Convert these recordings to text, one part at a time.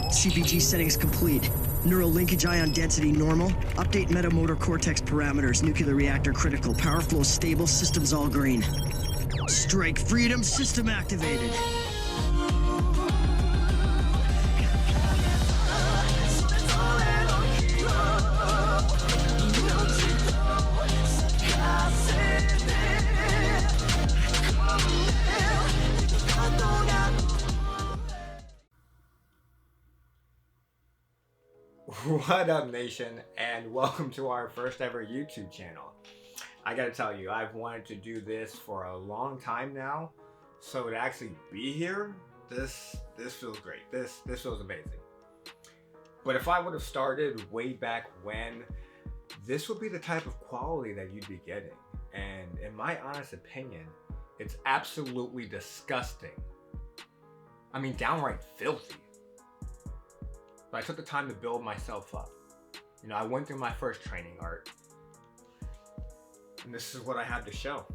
CPG settings complete. Neural linkage ion density normal. Update metamotor cortex parameters. Nuclear reactor critical. Power flow stable. Systems all green. Strike freedom system activated. What up, nation, and welcome to our first ever YouTube channel. I gotta tell you, I've wanted to do this for a long time now, so to actually be here, this feels great. This feels amazing. But if I would have started way back when, this would be the type of quality that you'd be getting. And in my honest opinion, it's absolutely disgusting. I mean, downright filthy. But I took the time to build myself up. You know, I went through my first training art. And this is what I have to show.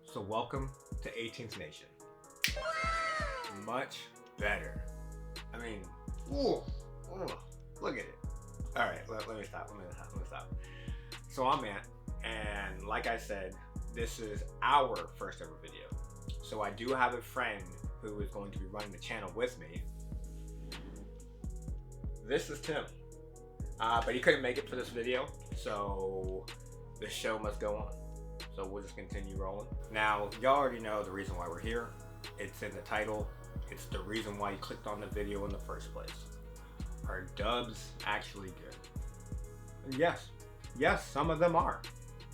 So welcome to 18th Nation. Much better. I mean, look at it. All right, let me stop. So I'm Ant, and like I said, this is our first ever video. So I do have a friend who is going to be running the channel with me. This is Tim, but he couldn't make it for this video, so the show must go on. So we'll just continue rolling. Now, y'all already know the reason why we're here. It's in the title. It's the reason why you clicked on the video in the first place. Are dubs actually good? And yes, some of them are.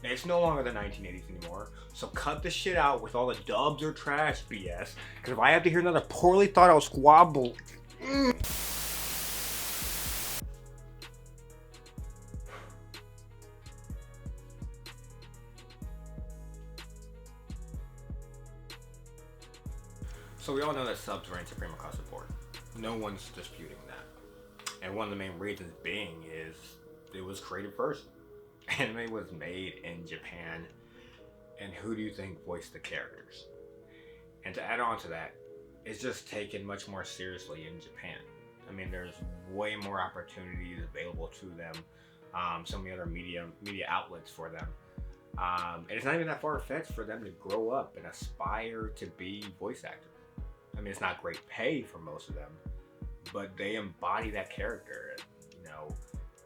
It's no longer the 1980s anymore, so cut the shit out with all the dubs or trash BS, because if I have to hear another poorly thought out squabble, So we all know that subs reign supreme across the board. No one's disputing that. And one of the main reasons being is it was created first. Anime was made in Japan, and who do you think voiced the characters? And to add on to that, it's just taken much more seriously in Japan. I mean, there's way more opportunities available to them, so many other media outlets for them. And it's not even that far-fetched for them to grow up and aspire to be voice actors. I mean, it's not great pay for most of them, but they embody that character, and you know,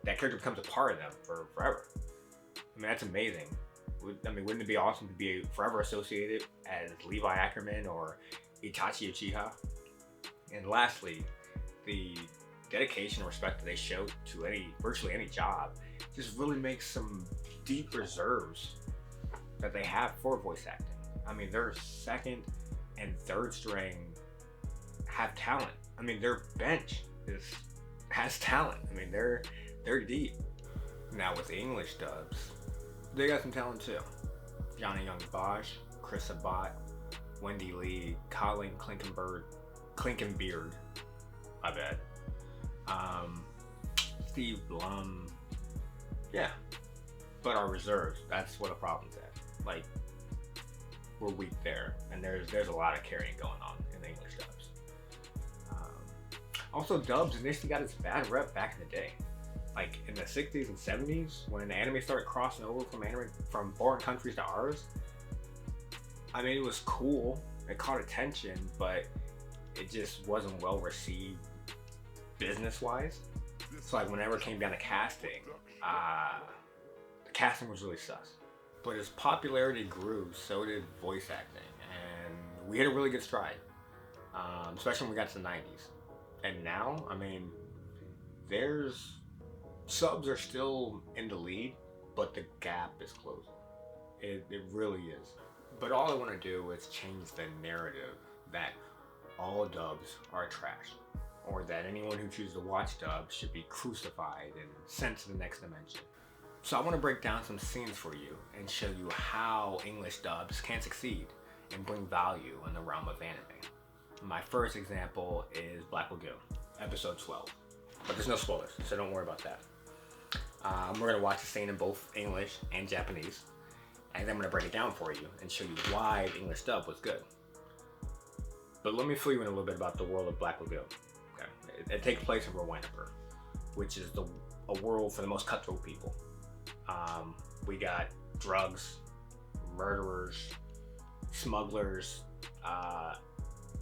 that character becomes a part of them for forever. I mean, that's amazing. I mean, wouldn't it be awesome to be forever associated as Levi Ackerman or Itachi Uchiha? And lastly, the dedication and respect that they show to virtually any job just really makes some deep reserves that they have for voice acting. I mean, their second and third string have talent. I mean, their bench has talent. I mean, they're deep. Now with the English dubs, they got some talent too. Johnny Young Bosch, Chris Sabat, Wendy Lee, Colin Klinkenbeard, my bad. Steve Blum, yeah. But our reserves, that's what the problem's at. Like, we're weak there, and there's a lot of carrying going on in the English dubs. Also, dubs initially got its bad rep back in the day, like in the 60s and 70s when anime started crossing over from foreign countries to ours. I mean, it was cool, it caught attention, but it just wasn't well received business-wise. So like whenever it came down to casting, the casting was really sus. But as popularity grew, so did voice acting, and we hit a really good stride, especially when we got to the 90s. And now, I mean, subs are still in the lead, but the gap is closing. It really is. But all I want to do is change the narrative that all dubs are trash, or that anyone who chooses to watch dubs should be crucified and sent to the next dimension. So I want to break down some scenes for you and show you how English dubs can succeed and bring value in the realm of anime. My first example is Black Lagoon, episode 12. But there's no spoilers, so don't worry about that. We're going to watch the scene in both English and Japanese, and then I'm going to break it down for you and show you why the English dub was good. But let me fill you in a little bit about the world of Black Lagoon. Okay. It takes place in Rwanda, which is a world for the most cutthroat people. We got drugs, murderers, smugglers,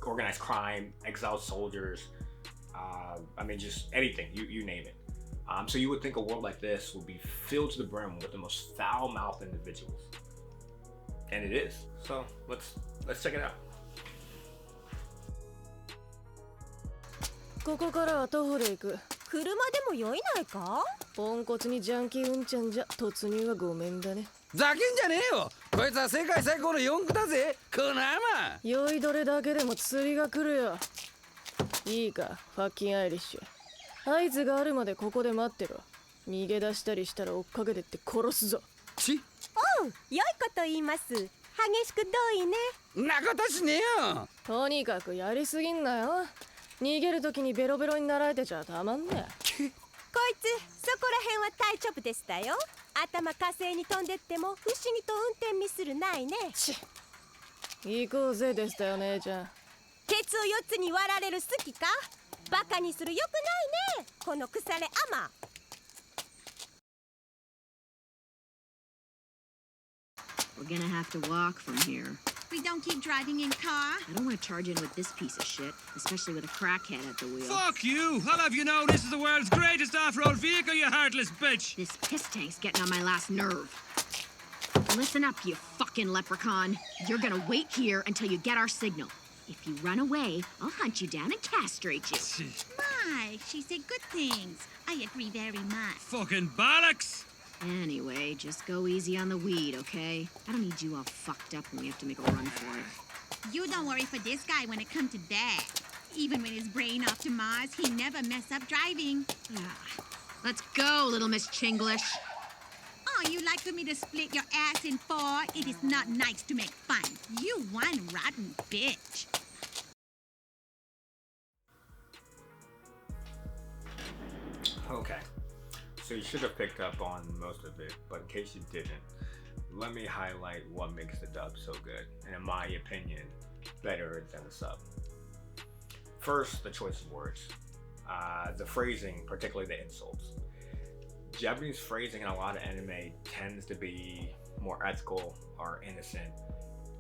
organized crime, exiled soldiers. I mean, just anything, you name it. So you would think a world like this would be filled to the brim with the most foul-mouthed individuals. And it is. So let's check it out. ここからは徒歩で行く。車でも酔いないか？ポンコツにジャンキーうんちゃんじゃ突入はごめんだね。ざけんじゃねえよ。こいつは世界最高の四駆だぜ。このアマ。酔いどれだけでも釣りが来るよ。いいか、ファッキンアイリッシュ。合図があるまでここで待ってろ。逃げ出したりしたら追っかけてって殺すぞ。ち。おう、良いこと言います。激しく同意ね。なことしねえよ。とにかくやりすぎんなよ。逃げるときにベロベロになられてちゃたまんね。こいつ、そこら辺は大丈夫でしたよ。頭火星に飛んでっても不思議と運転ミスるないね。行こうぜでしたよ姉ちゃん。ケツを4つに割られる好きか？バカにするよくないね。この腐れアマ。We're gonna have to walk from here. We don't keep driving in car. I don't want to charge in with this piece of shit, especially with a crackhead at the wheel. Fuck you! I'll have you know this is the world's greatest off-road vehicle, you heartless bitch! This piss tank's getting on my last nerve. Listen up, you fucking leprechaun. You're gonna wait here until you get our signal. If you run away, I'll hunt you down and castrate you. My, she said good things. I agree very much. Fucking bollocks! Anyway, just go easy on the weed, okay? I don't need you all fucked up when we have to make a run for it. You don't worry for this guy when it comes to that. Even with his brain off to Mars, he never mess up driving. Let's go, little Miss Chinglish. Oh, you like for me to split your ass in four? It is not nice to make fun. You one rotten bitch. Okay. So you should have picked up on most of it, but in case you didn't, let me highlight what makes the dub so good, and in my opinion, better than the sub. First, the choice of words. The phrasing, particularly the insults. Japanese phrasing in a lot of anime tends to be more ethical or innocent,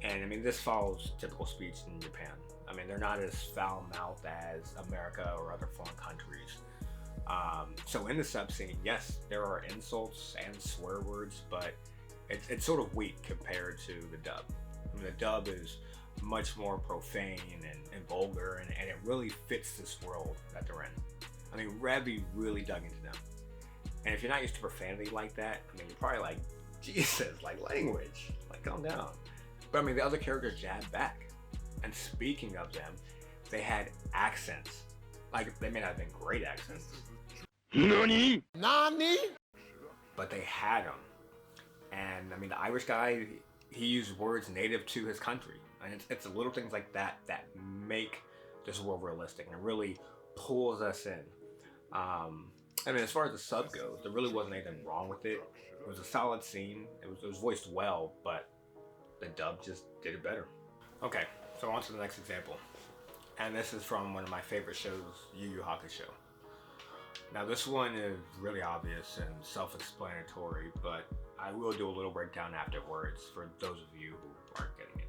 and I mean this follows typical speech in Japan. I mean they're not as foul-mouthed as America or other foreign countries. So in the sub scene, yes, there are insults and swear words, but it's sort of weak compared to the dub. I mean, the dub is much more profane and vulgar, and it really fits this world that they're in. I mean, Revy really dug into them. And if you're not used to profanity like that, I mean, you're probably like, Jesus, like language, like calm down. But I mean, the other characters jabbed back. And speaking of them, they had accents. Like, they may not have been great accents. Nani? Nani? But they had them. And I mean, the Irish guy, he used words native to his country. And it's the little things like that that make this world realistic and it really pulls us in. I mean, as far as the sub goes, there really wasn't anything wrong with it. It was a solid scene. It was voiced well, but the dub just did it better. Okay, so on to the next example. And this is from one of my favorite shows, Yu Yu Hakusho. Now this one is really obvious and self-explanatory, but I will do a little breakdown afterwards for those of you who aren't getting it.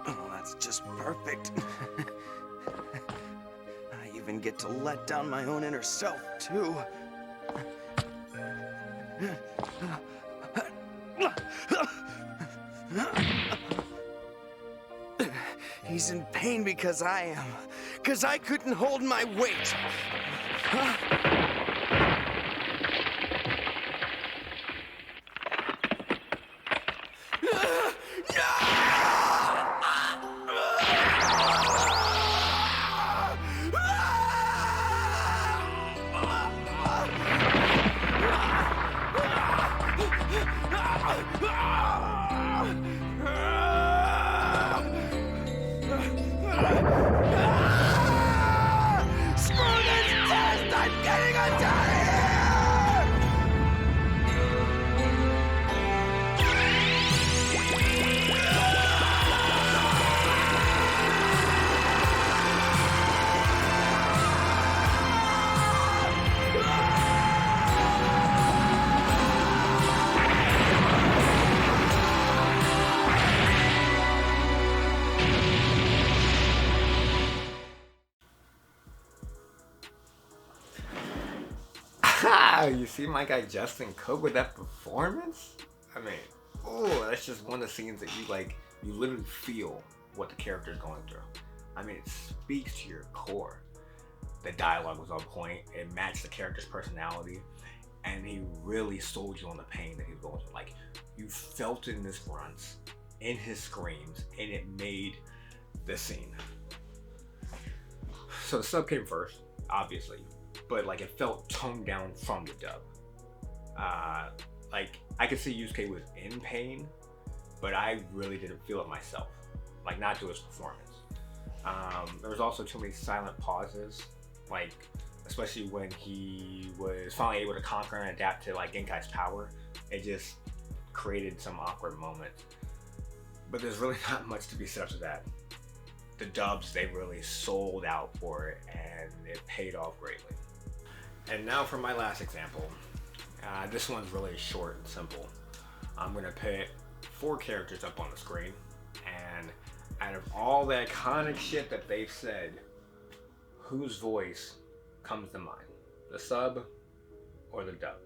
Oh, that's just perfect. I even get to let down my own inner self, too. He's in pain because I am. Because I couldn't hold my weight. You see my guy Justin Cook with that performance? I mean, oh, that's just one of the scenes that you literally feel what the character is going through. I mean, it speaks to your core. The dialogue was on point. It matched the character's personality, and he really sold you on the pain that he was going through. Like, you felt it in his grunts, in his screams, and it made the scene. So the sub came first, obviously, but like it felt toned down from the dub. Like I could see Yusuke was in pain, but I really didn't feel it myself. Like not through his performance. There was also too many silent pauses, like especially when he was finally able to conquer and adapt to like Genkai's power. It just created some awkward moments. But there's really not much to be said to that. The dubs, they really sold out for it, and it paid off greatly. And now for my last example. This one's really short and simple. I'm gonna put 4 characters up on the screen, and out of all the iconic shit that they've said, whose voice comes to mind? The sub or the dub?